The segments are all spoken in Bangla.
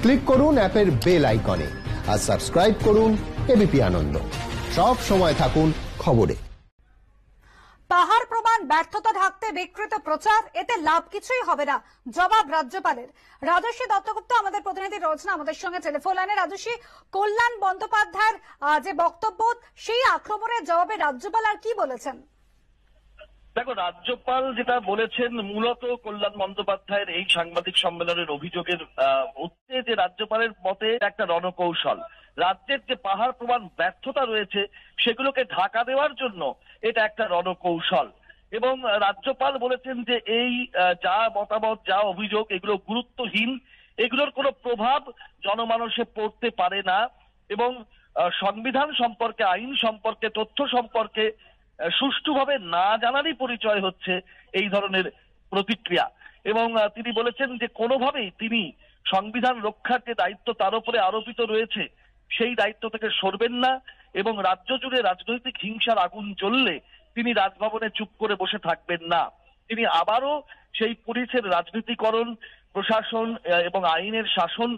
ক্লিক করুন অ্যাপের বেল আইকনে আর সাবস্ক্রাইব করুন এবিপি আনন্দ। সব সময় থাকুন খবরে। পাহাড় প্রমাণ ব্যর্থতা ঢাকতে বিকৃত প্রচার, এতে লাভ কিছুই হবে না, জবাব রাজ্যপালের। রাজস্বী দত্তগুপ্ত আমাদের প্রতিনিধি রয়েছেন আমাদের সঙ্গে টেলিফোন লাইনে। রাজস্বী, কল্যাণ বন্দ্যোপাধ্যায়ের যে বক্তব্য, সেই আক্রমণের জবাবে রাজ্যপাল আর কি বলেছেন? দেখো, রাজ্যপাল যেটা বলেছেন, মূলত কল্যাণ বন্দ্যোপাধ্যায়ের এই সাংবাদিক সম্মেলনের অভিযোগের উত্তরে যে রাজ্যপালের মতে একটা রণকৌশল, রাজ্যের যে পাহাড় প্রমাণ ব্যর্থতা রয়েছে সেগুলোকে ঢাকা দেওয়ার জন্য এটা একটা রণকৌশল। এবং রাজ্যপাল বলেছেন যে এই যা মতামত, যা অভিযোগ, এগুলো গুরুত্বহীন, এগুলোর কোনো প্রভাব জনমানসে পড়তে পারে না এবং সংবিধান সম্পর্কে, আইন সম্পর্কে, তথ্য সম্পর্কে সুষ্ঠুভাবে না জানারই পরিচয় হচ্ছে এই ধরনের প্রতিক্রিয়া। এবং তিনি বলেছেন যে কোনোভাবেই তিনি সংবিধান রক্ষার যে দায়িত্ব তার উপরে আরোপিত রয়েছে সেই দায়িত্ব থেকে সরবেন না এবং রাজ্য জুড়ে রাজনৈতিক হিংসার আগুন জ্বললে তিনি রাজভবনে চুপ করে বসে থাকবেন না। তিনি আবারও সেই পুলিশের রাজনীতিকরণ, প্রশাসন এবং আইনের শাসন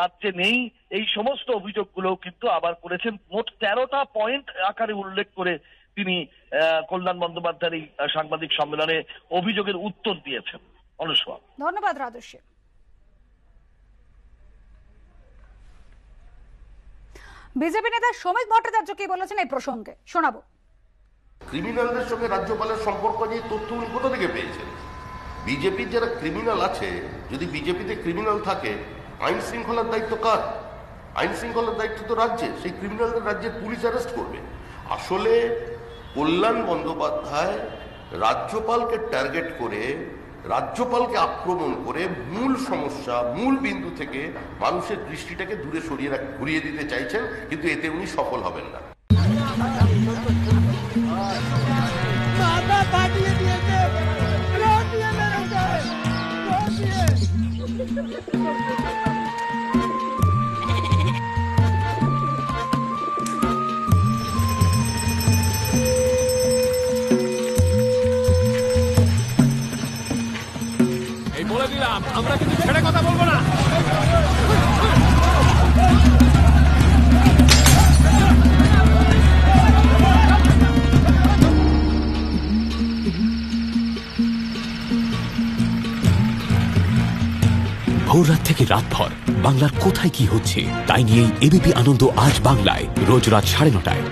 রাজ্যে নেই, এই সমস্ত অভিযোগগুলো কিন্তু আবার করেছেন। মোট 13টা পয়েন্ট আকারে উল্লেখ করে তিনি কল্যাণ বন্দ্যোপাধ্যায়ের এই সাংবাদিক সম্মেলনে অভিযোগের উত্তর দিয়েছেন। অনুষ্কা, ধন্যবাদ রাজস্বী। বিজেপি নেতা শ্রমিক ভট্টাচার্য কি বলেছেন এই প্রসঙ্গে শোনাবো। ক্রিমিনালদের সঙ্গে রাজ্যপালের সম্পর্ক নিয়ে তথ্য উনি কোথা থেকে পেয়েছেন? বিজেপির যারা ক্রিমিনাল আছে, যদি বিজেপিতে ক্রিমিনাল থাকে, আইন শৃঙ্খলার দায়িত্ব কার? আইন শৃঙ্খলার দায়িত্ব তো রাজ্যের। সেই ক্রিমিনালদের রাজ্যের পুলিশ অ্যারেস্ট করবে। আসলে কল্যাণ বন্দ্যোপাধ্যায় রাজ্যপালকে টার্গেট করে, রাজ্যপালকে আক্রমণ করে মূল সমস্যা, মূল বিন্দু থেকে মানুষের দৃষ্টিটাকে দূরে ঘুরিয়ে দিতে চাইছেন, কিন্তু এতে উনি সফল হবেন না। আমরা কিন্তু ছেড়ে কথা বলবো না। ভোর রাত থেকে রাতভর বাংলার কোথায় কি হচ্ছে তাই নিয়েই এবিপি আনন্দ আজ বাংলায় রোজ রাত 9:30টায়।